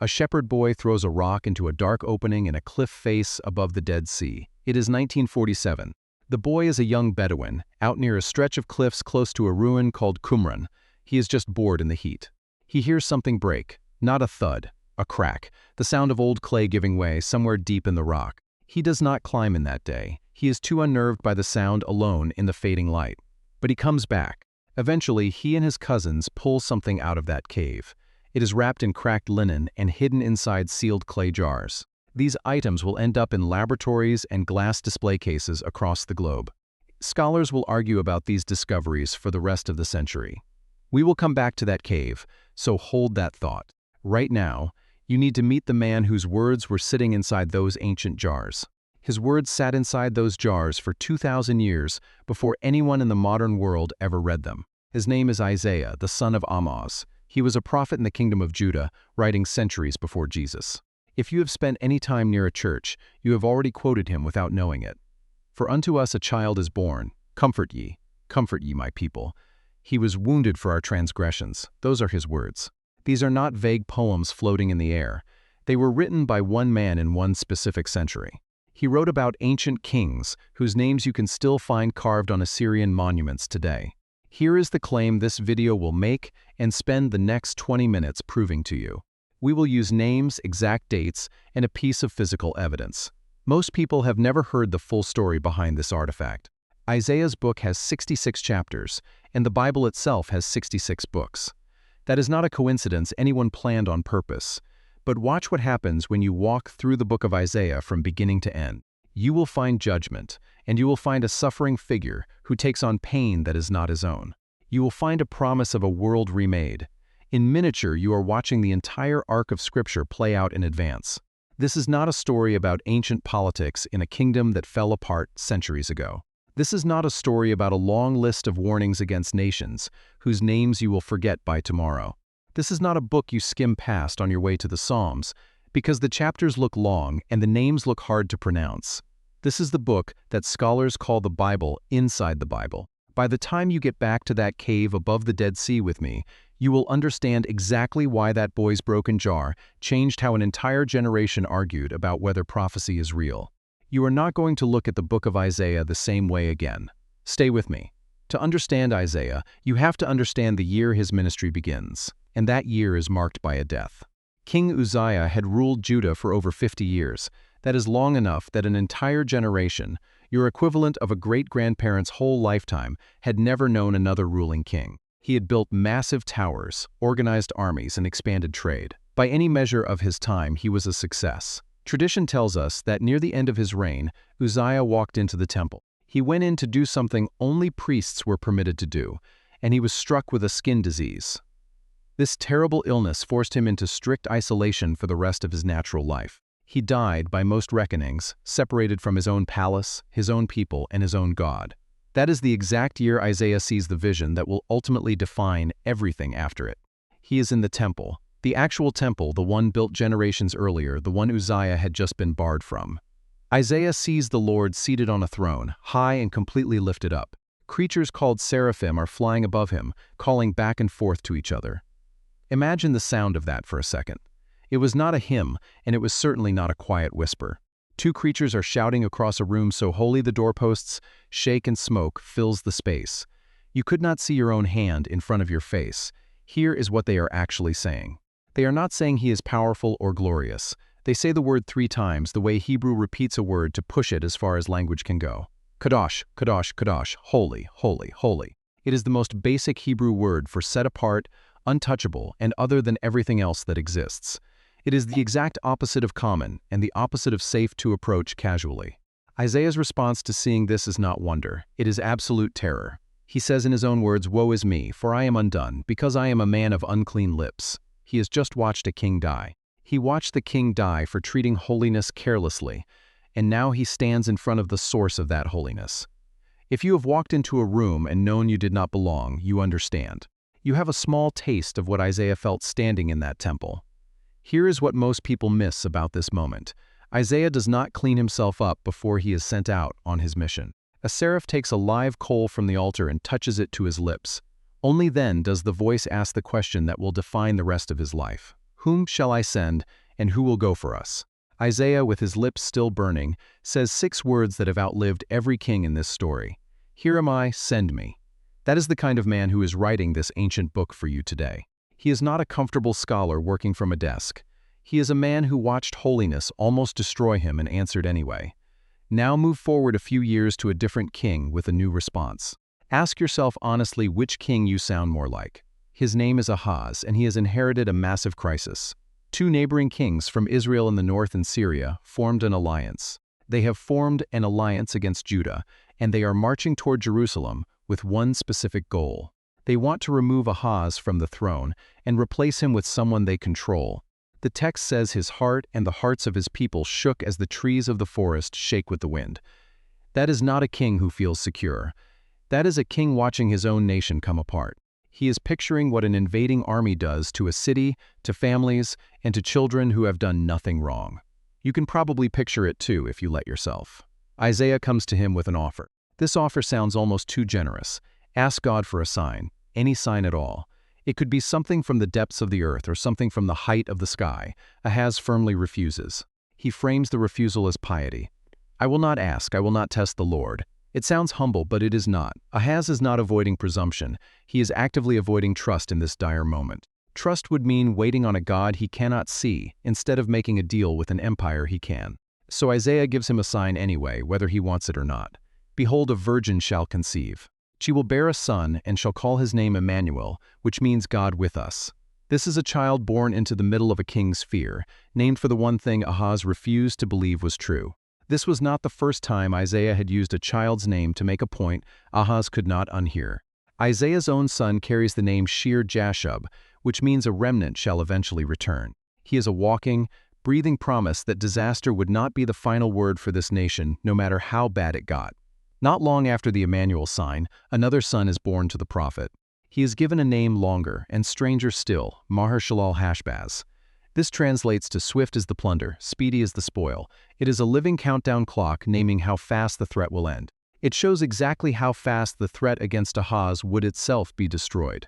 A shepherd boy throws a rock into a dark opening in a cliff face above the Dead Sea. It is 1947. The boy is a young Bedouin, out near a stretch of cliffs close to a ruin called Qumran. He is just bored in the heat. He hears something break, not a thud, a crack, the sound of old clay giving way somewhere deep in the rock. He does not climb in that day. He is too unnerved by the sound alone in the fading light. But he comes back. Eventually, he and his cousins pull something out of that cave. It is wrapped in cracked linen and hidden inside sealed clay jars. These items will end up in laboratories and glass display cases across the globe. Scholars will argue about these discoveries for the rest of the century. We will come back to that cave, so hold that thought. Right now, you need to meet the man whose words were sitting inside those ancient jars. His words sat inside those jars for 2,000 years before anyone in the modern world ever read them. His name is Isaiah, the son of Amoz. He was a prophet in the kingdom of Judah, writing centuries before Jesus. If you have spent any time near a church, you have already quoted him without knowing it. For unto us a child is born. Comfort ye, my people. He was wounded for our transgressions. Those are his words. These are not vague poems floating in the air. They were written by one man in one specific century. He wrote about ancient kings whose names you can still find carved on Assyrian monuments today. Here is the claim this video will make and spend the next 20 minutes proving to you. We will use names, exact dates, and a piece of physical evidence. Most people have never heard the full story behind this artifact. Isaiah's book has 66 chapters, and the Bible itself has 66 books. That is not a coincidence anyone planned on purpose. But watch what happens when you walk through the book of Isaiah from beginning to end. You will find judgment, and you will find a suffering figure who takes on pain that is not his own. You will find a promise of a world remade. In miniature, you are watching the entire arc of Scripture play out in advance. This is not a story about ancient politics in a kingdom that fell apart centuries ago. This is not a story about a long list of warnings against nations whose names you will forget by tomorrow. This is not a book you skim past on your way to the Psalms, because the chapters look long and the names look hard to pronounce. This is the book that scholars call the Bible inside the Bible. By the time you get back to that cave above the Dead Sea with me, you will understand exactly why that boy's broken jar changed how an entire generation argued about whether prophecy is real. You are not going to look at the book of Isaiah the same way again. Stay with me. To understand Isaiah, you have to understand the year his ministry begins, and that year is marked by a death. King Uzziah had ruled Judah for over 50 years. That is long enough that an entire generation, your equivalent of a great-grandparent's whole lifetime, had never known another ruling king. He had built massive towers, organized armies, and expanded trade. By any measure of his time, he was a success. Tradition tells us that near the end of his reign, Uzziah walked into the temple. He went in to do something only priests were permitted to do, and he was struck with a skin disease. This terrible illness forced him into strict isolation for the rest of his natural life. He died, by most reckonings, separated from his own palace, his own people, and his own God. That is the exact year Isaiah sees the vision that will ultimately define everything after it. He is in the temple, the actual temple, the one built generations earlier, the one Uzziah had just been barred from. Isaiah sees the Lord seated on a throne, high and completely lifted up. Creatures called seraphim are flying above him, calling back and forth to each other. Imagine the sound of that for a second. It was not a hymn, and it was certainly not a quiet whisper. Two creatures are shouting across a room so holy the doorposts shake and smoke fills the space. You could not see your own hand in front of your face. Here is what they are actually saying. They are not saying he is powerful or glorious. They say the word 3 times the way Hebrew repeats a word to push it as far as language can go. Kadosh, Kadosh, Kadosh, holy, holy, holy. It is the most basic Hebrew word for set apart, untouchable, and other than everything else that exists. It is the exact opposite of common and the opposite of safe to approach casually. Isaiah's response to seeing this is not wonder. It is absolute terror. He says in his own words, "Woe is me, for I am undone, because I am a man of unclean lips." He has just watched a king die. He watched the king die for treating holiness carelessly, and now he stands in front of the source of that holiness. If you have walked into a room and known you did not belong, you understand. You have a small taste of what Isaiah felt standing in that temple. Here is what most people miss about this moment. Isaiah does not clean himself up before he is sent out on his mission. A seraph takes a live coal from the altar and touches it to his lips. Only then does the voice ask the question that will define the rest of his life. Whom shall I send, and who will go for us? Isaiah, with his lips still burning, says 6 words that have outlived every king in this story. Here am I, send me. That is the kind of man who is writing this ancient book for you today. He is not a comfortable scholar working from a desk. He is a man who watched holiness almost destroy him and answered anyway. Now move forward a few years to a different king with a new response. Ask yourself honestly which king you sound more like. His name is Ahaz, and he has inherited a massive crisis. 2 neighboring kings from Israel in the north and Syria formed an alliance. They have formed an alliance against Judah, and they are marching toward Jerusalem with one specific goal. They want to remove Ahaz from the throne and replace him with someone they control. The text says his heart and the hearts of his people shook as the trees of the forest shake with the wind. That is not a king who feels secure. That is a king watching his own nation come apart. He is picturing what an invading army does to a city, to families, and to children who have done nothing wrong. You can probably picture it too if you let yourself. Isaiah comes to him with an offer. This offer sounds almost too generous. Ask God for a sign, any sign at all. It could be something from the depths of the earth or something from the height of the sky. Ahaz firmly refuses. He frames the refusal as piety. I will not ask, I will not test the Lord. It sounds humble, but it is not. Ahaz is not avoiding presumption. He is actively avoiding trust in this dire moment. Trust would mean waiting on a God he cannot see, instead of making a deal with an empire he can. So Isaiah gives him a sign anyway, whether he wants it or not. Behold, a virgin shall conceive. She will bear a son and shall call his name Emmanuel, which means God with us. This is a child born into the middle of a king's fear, named for the one thing Ahaz refused to believe was true. This was not the first time Isaiah had used a child's name to make a point Ahaz could not unhear. Isaiah's own son carries the name Shear-Jashub, which means a remnant shall eventually return. He is a walking, breathing promise that disaster would not be the final word for this nation, no matter how bad it got. Not long after the Emmanuel sign, another son is born to the prophet. He is given a name longer and stranger still, Maher-Shalal-Hashbaz. This translates to swift as the plunder, speedy as the spoil. It is a living countdown clock naming how fast the threat will end. It shows exactly how fast the threat against Ahaz would itself be destroyed.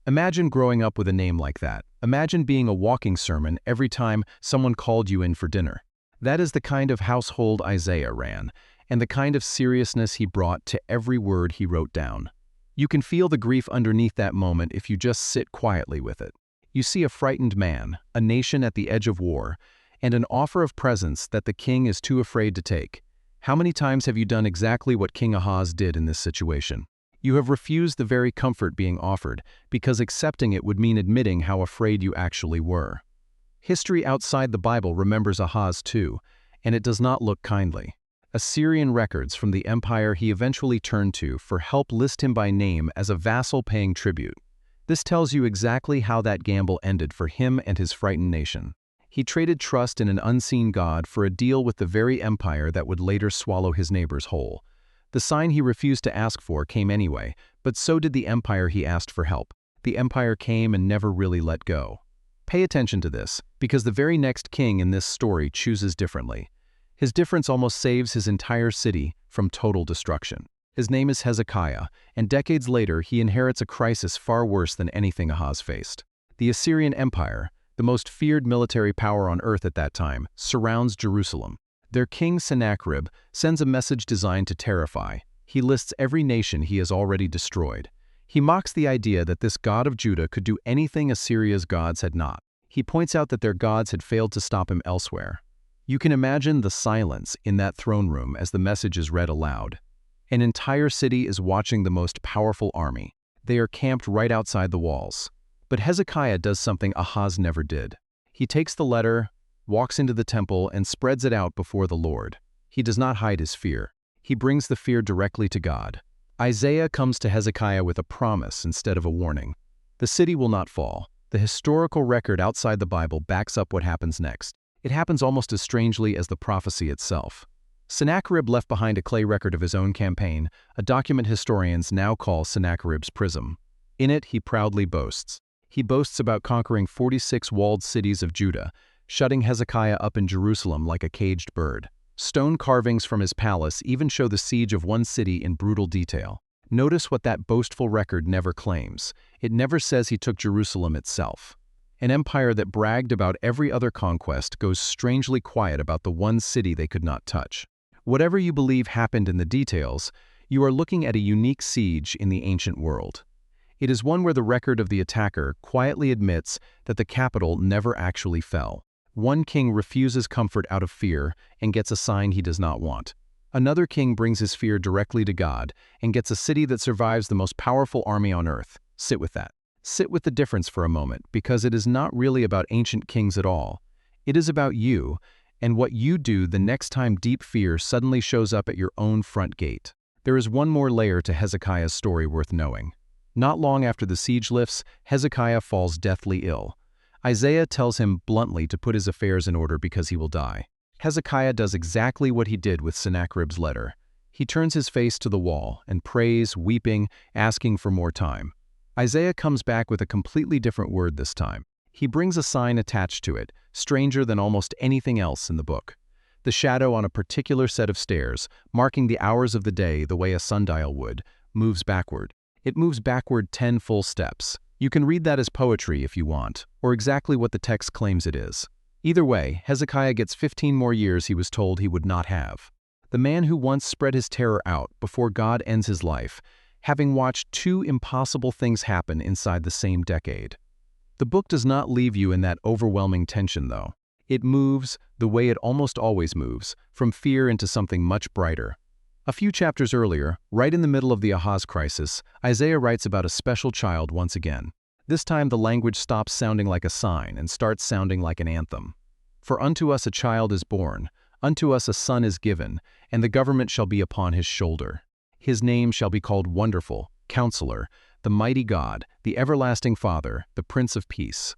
Imagine growing up with a name like that. Imagine being a walking sermon every time someone called you in for dinner. That is the kind of household Isaiah ran, and the kind of seriousness he brought to every word he wrote down. You can feel the grief underneath that moment if you just sit quietly with it. You see a frightened man, a nation at the edge of war, and an offer of presents that the king is too afraid to take. How many times have you done exactly what King Ahaz did in this situation? You have refused the very comfort being offered, because accepting it would mean admitting how afraid you actually were. History outside the Bible remembers Ahaz too, and it does not look kindly. Assyrian records from the empire he eventually turned to for help list him by name as a vassal paying tribute. This tells you exactly how that gamble ended for him and his frightened nation. He traded trust in an unseen God for a deal with the very empire that would later swallow his neighbors whole. The sign he refused to ask for came anyway, but so did the empire he asked for help. The empire came and never really let go. Pay attention to this, because the very next king in this story chooses differently. His difference almost saves his entire city from total destruction. His name is Hezekiah, and decades later he inherits a crisis far worse than anything Ahaz faced. The Assyrian Empire, the most feared military power on earth at that time, surrounds Jerusalem. Their king Sennacherib sends a message designed to terrify. He lists every nation he has already destroyed. He mocks the idea that this God of Judah could do anything Assyria's gods had not. He points out that their gods had failed to stop him elsewhere. You can imagine the silence in that throne room as the message is read aloud. An entire city is watching the most powerful army. They are camped right outside the walls. But Hezekiah does something Ahaz never did. He takes the letter, walks into the temple, and spreads it out before the Lord. He does not hide his fear. He brings the fear directly to God. Isaiah comes to Hezekiah with a promise instead of a warning. The city will not fall. The historical record outside the Bible backs up what happens next. It happens almost as strangely as the prophecy itself. Sennacherib left behind a clay record of his own campaign, a document historians now call Sennacherib's Prism. In it, he proudly boasts. He boasts about conquering 46 walled cities of Judah, shutting Hezekiah up in Jerusalem like a caged bird. Stone carvings from his palace even show the siege of one city in brutal detail. Notice what that boastful record never claims. It never says he took Jerusalem itself. An empire that bragged about every other conquest goes strangely quiet about the one city they could not touch. Whatever you believe happened in the details, you are looking at a unique siege in the ancient world. It is one where the record of the attacker quietly admits that the capital never actually fell. One king refuses comfort out of fear and gets a sign he does not want. Another king brings his fear directly to God and gets a city that survives the most powerful army on earth. Sit with that. Sit with the difference for a moment, because it is not really about ancient kings at all. It is about you and what you do the next time deep fear suddenly shows up at your own front gate. There is one more layer to Hezekiah's story worth knowing. Not long after the siege lifts, Hezekiah falls deathly ill. Isaiah tells him bluntly to put his affairs in order because he will die. Hezekiah does exactly what he did with Sennacherib's letter. He turns his face to the wall and prays, weeping, asking for more time. Isaiah comes back with a completely different word this time. He brings a sign attached to it, stranger than almost anything else in the book. The shadow on a particular set of stairs, marking the hours of the day the way a sundial would, moves backward. It moves backward 10 full steps. You can read that as poetry if you want, or exactly what the text claims it is. Either way, Hezekiah gets 15 more years he was told he would not have. The man who once spread his terror out before God ends his life, having watched 2 impossible things happen inside the same decade. The book does not leave you in that overwhelming tension, though. It moves, the way it almost always moves, from fear into something much brighter. A few chapters earlier, right in the middle of the Ahaz crisis, Isaiah writes about a special child once again. This time the language stops sounding like a sign and starts sounding like an anthem. For unto us a child is born, unto us a son is given, and the government shall be upon his shoulder. His name shall be called Wonderful, Counselor, the Mighty God, the Everlasting Father, the Prince of Peace.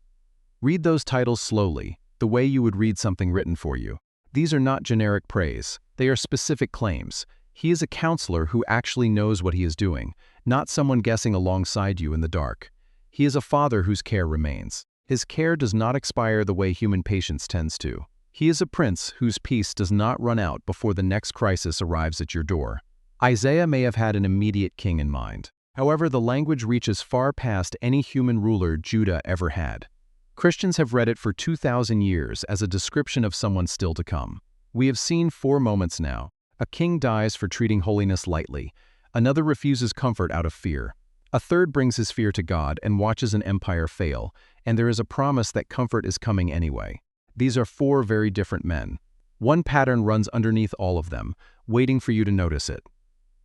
Read those titles slowly, the way you would read something written for you. These are not generic praise, they are specific claims. He is a counselor who actually knows what he is doing, not someone guessing alongside you in the dark. He is a father whose care remains. His care does not expire the way human patience tends to. He is a prince whose peace does not run out before the next crisis arrives at your door. Isaiah may have had an immediate king in mind. However, the language reaches far past any human ruler Judah ever had. Christians have read it for 2,000 years as a description of someone still to come. We have seen 4 moments now. A king dies for treating holiness lightly. Another refuses comfort out of fear. A third brings his fear to God and watches an empire fail, and there is a promise that comfort is coming anyway. These are 4 very different men. One pattern runs underneath all of them, waiting for you to notice it.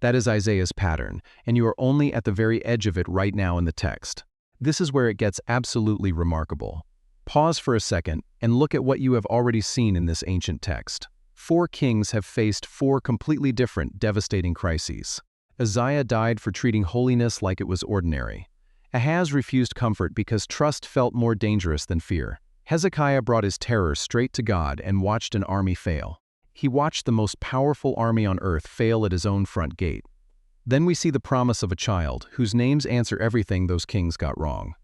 That is Isaiah's pattern, and you are only at the very edge of it right now in the text. This is where it gets absolutely remarkable. Pause for a second and look at what you have already seen in this ancient text. 4 kings have faced 4 completely different, devastating crises. Uzziah died for treating holiness like it was ordinary. Ahaz refused comfort because trust felt more dangerous than fear. Hezekiah brought his terror straight to God and watched an army fail. He watched the most powerful army on earth fail at his own front gate. Then we see the promise of a child whose names answer everything those kings got wrong.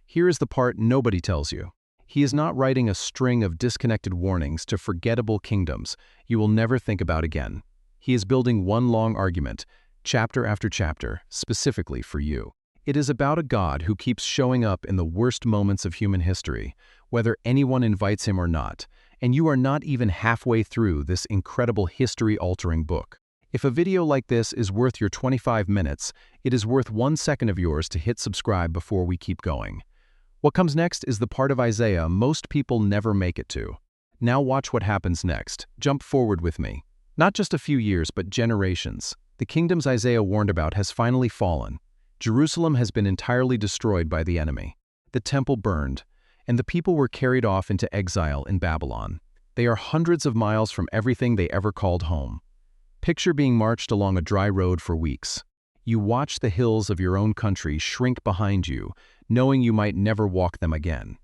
Here is the part nobody tells you. He is not writing a string of disconnected warnings to forgettable kingdoms you will never think about again. He is building one long argument, chapter after chapter, specifically for you. It is about a God who keeps showing up in the worst moments of human history, whether anyone invites him or not, and you are not even halfway through this incredible history-altering book. If a video like this is worth your 25 minutes, it is worth 1 second of yours to hit subscribe before we keep going. What comes next is the part of Isaiah most people never make it to. Now watch what happens next. Jump forward with me. Not just a few years, but generations. The kingdoms Isaiah warned about has finally fallen. Jerusalem has been entirely destroyed by the enemy. The temple burned, and the people were carried off into exile in Babylon. They are hundreds of miles from everything they ever called home. Picture being marched along a dry road for weeks. You watch the hills of your own country shrink behind you, knowing you might never walk them again.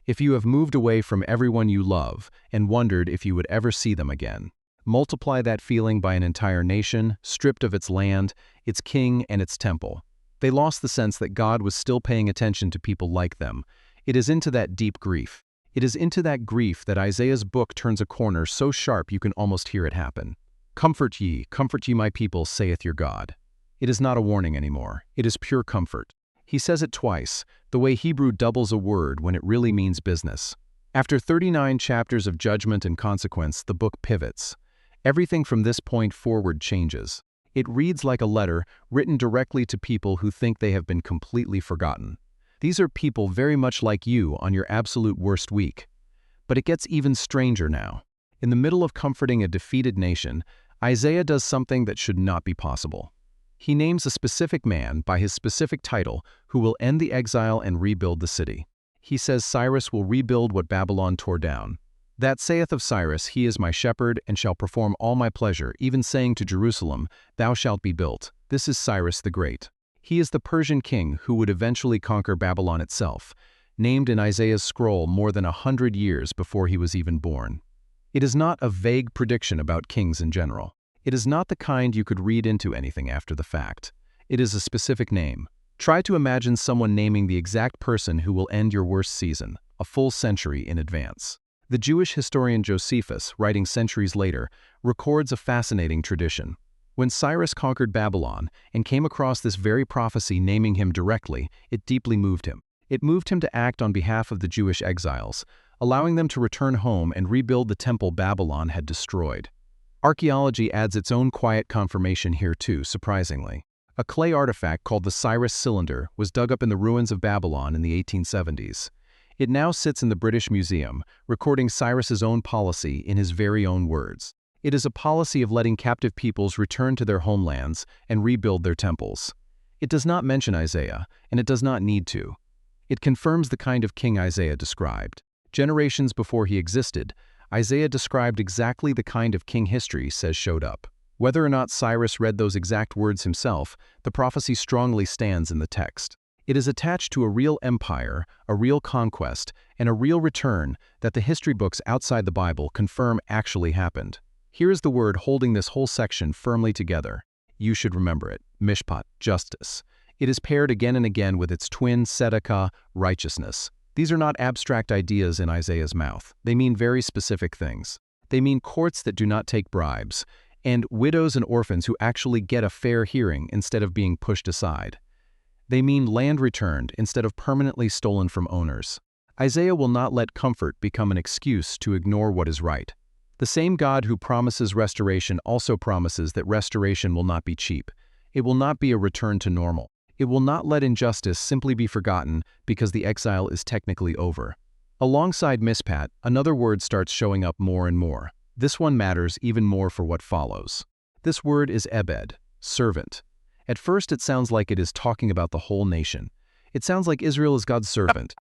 If you have moved away from everyone you love and wondered if you would ever see them again, multiply that feeling by an entire nation, stripped of its land, its king, and its temple. They lost the sense that God was still paying attention to people like them. It is into that deep grief. It is into that grief that Isaiah's book turns a corner so sharp you can almost hear it happen. Comfort ye, my people, saith your God. It is not a warning anymore. It is pure comfort. He says it twice, the way Hebrew doubles a word when it really means business. After 39 chapters of judgment and consequence, the book pivots. Everything from this point forward changes. It reads like a letter written directly to people who think they have been completely forgotten. These are people very much like you on your absolute worst week. But it gets even stranger now. In the middle of comforting a defeated nation, Isaiah does something that should not be possible. He names a specific man by his specific title who will end the exile and rebuild the city. He says Cyrus will rebuild what Babylon tore down. That saith of Cyrus, he is my shepherd, and shall perform all my pleasure, even saying to Jerusalem, thou shalt be built. This is Cyrus the Great. He is the Persian king who would eventually conquer Babylon itself, named in Isaiah's scroll more than 100 years before he was even born. It is not a vague prediction about kings in general. It is not the kind you could read into anything after the fact. It is a specific name. Try to imagine someone naming the exact person who will end your worst season, a full century in advance. The Jewish historian Josephus, writing centuries later, records a fascinating tradition. When Cyrus conquered Babylon and came across this very prophecy naming him directly, it deeply moved him. It moved him to act on behalf of the Jewish exiles, allowing them to return home and rebuild the temple Babylon had destroyed. Archaeology adds its own quiet confirmation here too, surprisingly. A clay artifact called the Cyrus Cylinder was dug up in the ruins of Babylon in the 1870s. It now sits in the British Museum, recording Cyrus's own policy in his very own words. It is a policy of letting captive peoples return to their homelands and rebuild their temples. It does not mention Isaiah, and it does not need to. It confirms the kind of king Isaiah described. Generations before he existed, Isaiah described exactly the kind of king history says showed up. Whether or not Cyrus read those exact words himself, the prophecy strongly stands in the text. It is attached to a real empire, a real conquest, and a real return that the history books outside the Bible confirm actually happened. Here is the word holding this whole section firmly together. You should remember it. Mishpat, justice. It is paired again and again with its twin, tzedakah, righteousness. These are not abstract ideas in Isaiah's mouth. They mean very specific things. They mean courts that do not take bribes, and widows and orphans who actually get a fair hearing instead of being pushed aside. They mean land returned instead of permanently stolen from owners. Isaiah will not let comfort become an excuse to ignore what is right. The same God who promises restoration also promises that restoration will not be cheap. It will not be a return to normal. It will not let injustice simply be forgotten because the exile is technically over. Alongside mishpat, another word starts showing up more and more. This one matters even more for what follows. This word is ebed, servant. At first it sounds like it is talking about the whole nation. It sounds like Israel is God's servant,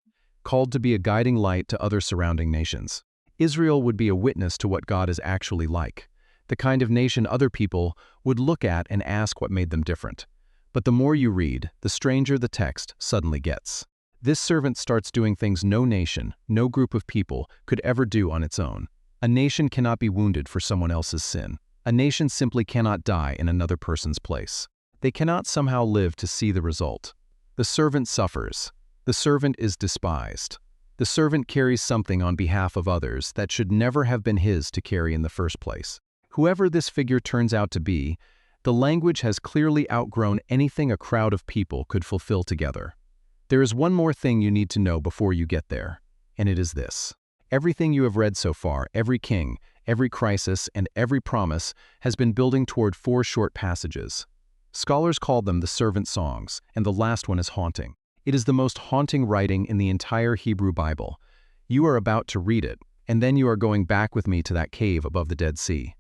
called to be a guiding light to other surrounding nations. Israel would be a witness to what God is actually like, the kind of nation other people would look at and ask what made them different. But the more you read, the stranger the text suddenly gets. This servant starts doing things no nation, no group of people could ever do on its own. A nation cannot be wounded for someone else's sin. A nation simply cannot die in another person's place. They cannot somehow live to see the result. The servant suffers. The servant is despised. The servant carries something on behalf of others that should never have been his to carry in the first place. Whoever this figure turns out to be, the language has clearly outgrown anything a crowd of people could fulfill together. There is one more thing you need to know before you get there, and it is this. Everything you have read so far, every king, every crisis, and every promise has been building toward 4 short passages. Scholars call them the servant songs, and the last one is haunting. It is the most haunting writing in the entire Hebrew Bible. You are about to read it, and then you are going back with me to that cave above the Dead Sea.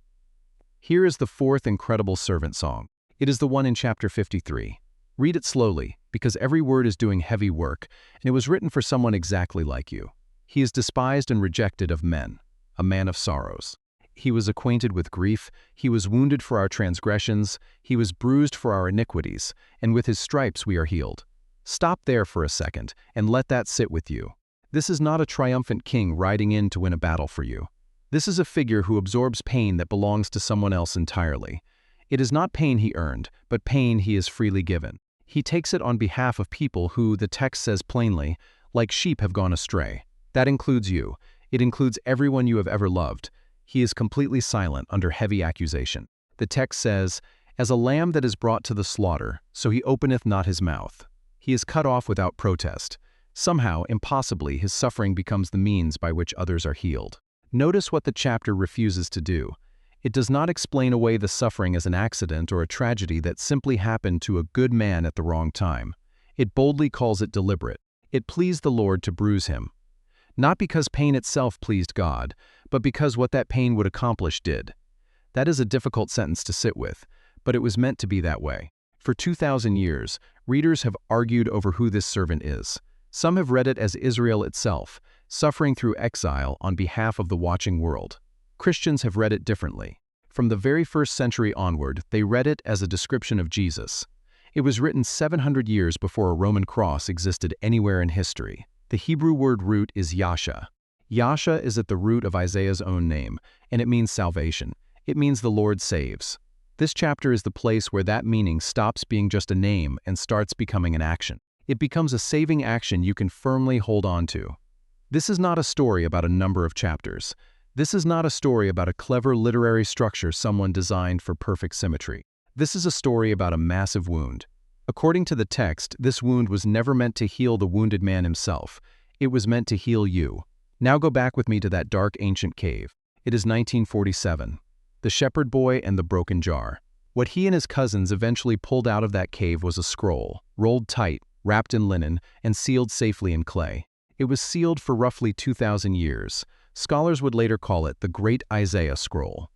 Here is the 4th incredible servant song. It is the one in chapter 53. Read it slowly, because every word is doing heavy work, and it was written for someone exactly like you. He is despised and rejected of men, a man of sorrows. He was acquainted with grief, he was wounded for our transgressions, he was bruised for our iniquities, and with his stripes we are healed. Stop there for a second, and let that sit with you. This is not a triumphant king riding in to win a battle for you. This is a figure who absorbs pain that belongs to someone else entirely. It is not pain he earned, but pain he is freely given. He takes it on behalf of people who, the text says plainly, like sheep have gone astray. That includes you. It includes everyone you have ever loved. He is completely silent under heavy accusation. The text says, "As a lamb that is brought to the slaughter, so he openeth not his mouth. He is cut off without protest. Somehow, impossibly, his suffering becomes the means by which others are healed. Notice what the chapter refuses to do. It does not explain away the suffering as an accident or a tragedy that simply happened to a good man at the wrong time. It boldly calls it deliberate. It pleased the Lord to bruise him. Not because pain itself pleased God, but because what that pain would accomplish did. That is a difficult sentence to sit with, but it was meant to be that way. For 2,000 years, readers have argued over who this servant is. Some have read it as Israel itself, suffering through exile on behalf of the watching world. Christians have read it differently. From the very first century onward, they read it as a description of Jesus. It was written 700 years before a Roman cross existed anywhere in history. The Hebrew word root is Yasha. Yasha is at the root of Isaiah's own name, and it means salvation. It means the Lord saves. This chapter is the place where that meaning stops being just a name and starts becoming an action. It becomes a saving action you can firmly hold on to. This is not a story about a number of chapters. This is not a story about a clever literary structure someone designed for perfect symmetry. This is a story about a massive wound. According to the text, this wound was never meant to heal the wounded man himself. It was meant to heal you. Now go back with me to that dark ancient cave. It is 1947. The shepherd boy and the broken jar. What he and his cousins eventually pulled out of that cave was a scroll, rolled tight, wrapped in linen, and sealed safely in clay. It was sealed for roughly 2,000 years. Scholars would later call it the Great Isaiah Scroll.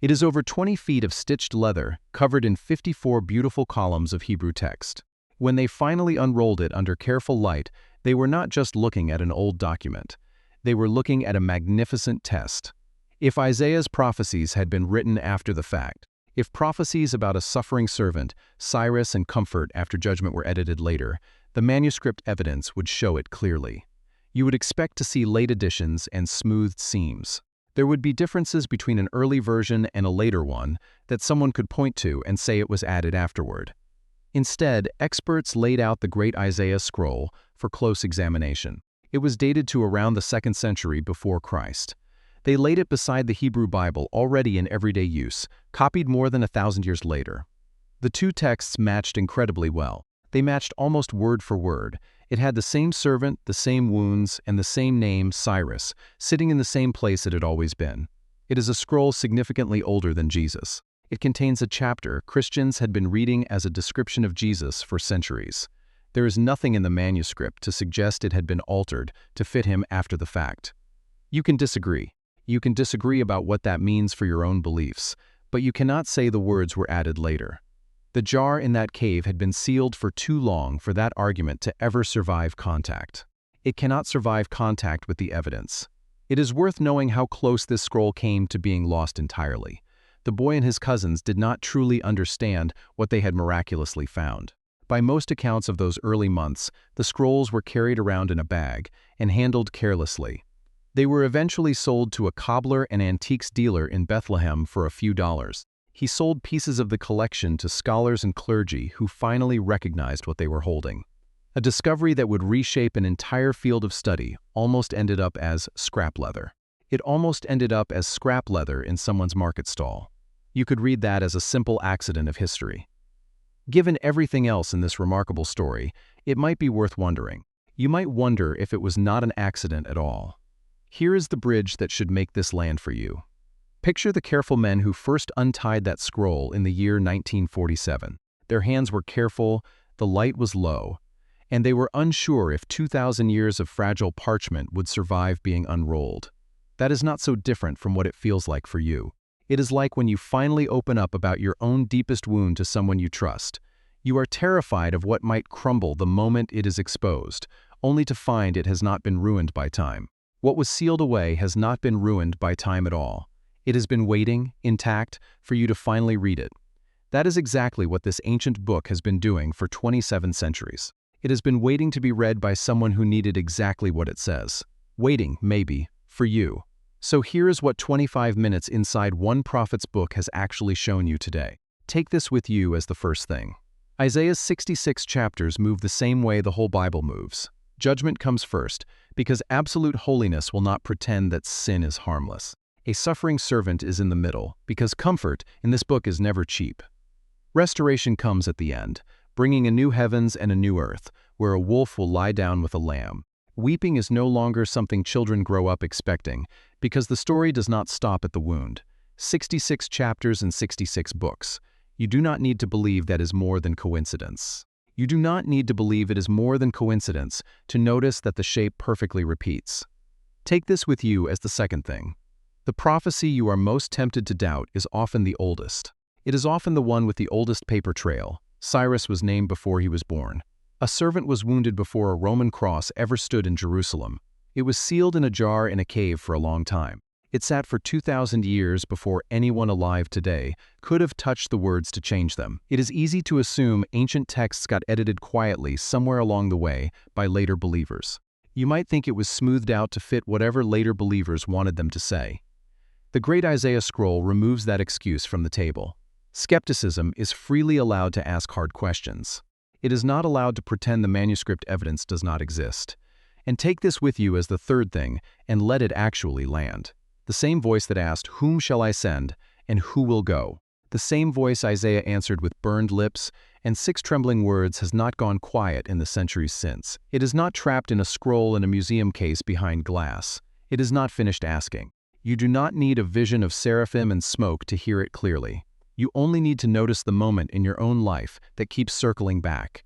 It is over 20 feet of stitched leather, covered in 54 beautiful columns of Hebrew text. When they finally unrolled it under careful light, they were not just looking at an old document. They were looking at a magnificent test. If Isaiah's prophecies had been written after the fact, if prophecies about a suffering servant, Cyrus, and comfort after judgment were edited later, the manuscript evidence would show it clearly. You would expect to see late additions and smoothed seams. There would be differences between an early version and a later one that someone could point to and say it was added afterward. Instead, experts laid out the Great Isaiah Scroll for close examination. It was dated to around the 2nd century before Christ. They laid it beside the Hebrew Bible already in everyday use, copied more than 1,000 years later. The two texts matched incredibly well. They matched almost word for word. It had the same servant, the same wounds, and the same name, Cyrus, sitting in the same place it had always been. It is a scroll significantly older than Jesus. It contains a chapter Christians had been reading as a description of Jesus for centuries. There is nothing in the manuscript to suggest it had been altered to fit him after the fact. You can disagree. You can disagree about what that means for your own beliefs, but you cannot say the words were added later. The jar in that cave had been sealed for too long for that argument to ever survive contact. It cannot survive contact with the evidence. It is worth knowing how close this scroll came to being lost entirely. The boy and his cousins did not truly understand what they had miraculously found. By most accounts of those early months, the scrolls were carried around in a bag and handled carelessly. They were eventually sold to a cobbler and antiques dealer in Bethlehem for a few dollars. He sold pieces of the collection to scholars and clergy who finally recognized what they were holding. A discovery that would reshape an entire field of study almost ended up as scrap leather. It almost ended up as scrap leather in someone's market stall. You could read that as a simple accident of history. Given everything else in this remarkable story, it might be worth wondering. You might wonder if it was not an accident at all. Here is the bridge that should make this land for you. Picture the careful men who first untied that scroll in the year 1947. Their hands were careful, the light was low, and they were unsure if 2,000 years of fragile parchment would survive being unrolled. That is not so different from what it feels like for you. It is like when you finally open up about your own deepest wound to someone you trust. You are terrified of what might crumble the moment it is exposed, only to find it has not been ruined by time. What was sealed away has not been ruined by time at all. It has been waiting, intact, for you to finally read it. That is exactly what this ancient book has been doing for 27 centuries. It has been waiting to be read by someone who needed exactly what it says. Waiting, maybe, for you. So here is what 25 minutes inside one prophet's book has actually shown you today. Take this with you as the first thing. Isaiah's 66 chapters move the same way the whole Bible moves. Judgment comes first, because absolute holiness will not pretend that sin is harmless. A suffering servant is in the middle, because comfort in this book is never cheap. Restoration comes at the end, bringing a new heavens and a new earth, where a wolf will lie down with a lamb. Weeping is no longer something children grow up expecting, because the story does not stop at the wound. 66 chapters and 66 books. You do not need to believe that is more than coincidence. You do not need to believe it is more than coincidence to notice that the shape perfectly repeats. Take this with you as the second thing. The prophecy you are most tempted to doubt is often the oldest. It is often the one with the oldest paper trail. Cyrus was named before he was born. A servant was wounded before a Roman cross ever stood in Jerusalem. It was sealed in a jar in a cave for a long time. It sat for 2,000 years before anyone alive today could have touched the words to change them. It is easy to assume ancient texts got edited quietly somewhere along the way by later believers. You might think it was smoothed out to fit whatever later believers wanted them to say. The Great Isaiah Scroll removes that excuse from the table. Skepticism is freely allowed to ask hard questions. It is not allowed to pretend the manuscript evidence does not exist. And take this with you as the third thing, and let it actually land. The same voice that asked, "Whom shall I send, and who will go?" The same voice Isaiah answered with burned lips and 6 trembling words has not gone quiet in the centuries since. It is not trapped in a scroll in a museum case behind glass. It is not finished asking. You do not need a vision of seraphim and smoke to hear it clearly. You only need to notice the moment in your own life that keeps circling back.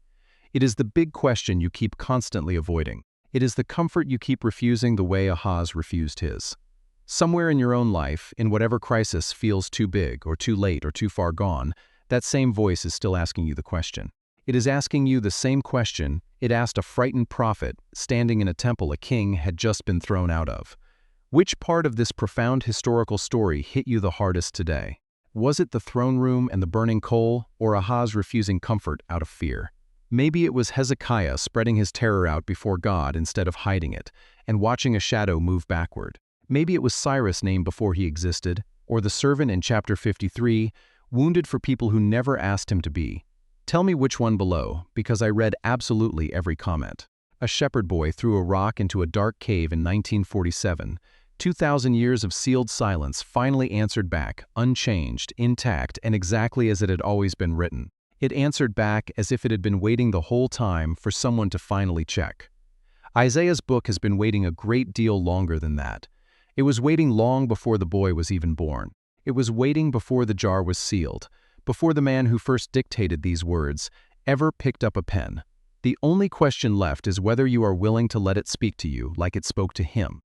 It is the big question you keep constantly avoiding. It is the comfort you keep refusing the way Ahaz refused his. Somewhere in your own life, in whatever crisis feels too big or too late or too far gone, that same voice is still asking you the question. It is asking you the same question it asked a frightened prophet standing in a temple a king had just been thrown out of. Which part of this profound historical story hit you the hardest today? Was it the throne room and the burning coal, or Ahaz refusing comfort out of fear? Maybe it was Hezekiah spreading his terror out before God instead of hiding it, and watching a shadow move backward. Maybe it was Cyrus named before he existed, or the servant in chapter 53, wounded for people who never asked him to be. Tell me which one below, because I read absolutely every comment. A shepherd boy threw a rock into a dark cave in 1947. 2,000 years of sealed silence finally answered back, unchanged, intact, and exactly as it had always been written. It answered back as if it had been waiting the whole time for someone to finally check. Isaiah's book has been waiting a great deal longer than that. It was waiting long before the boy was even born. It was waiting before the jar was sealed, before the man who first dictated these words ever picked up a pen. The only question left is whether you are willing to let it speak to you like it spoke to him.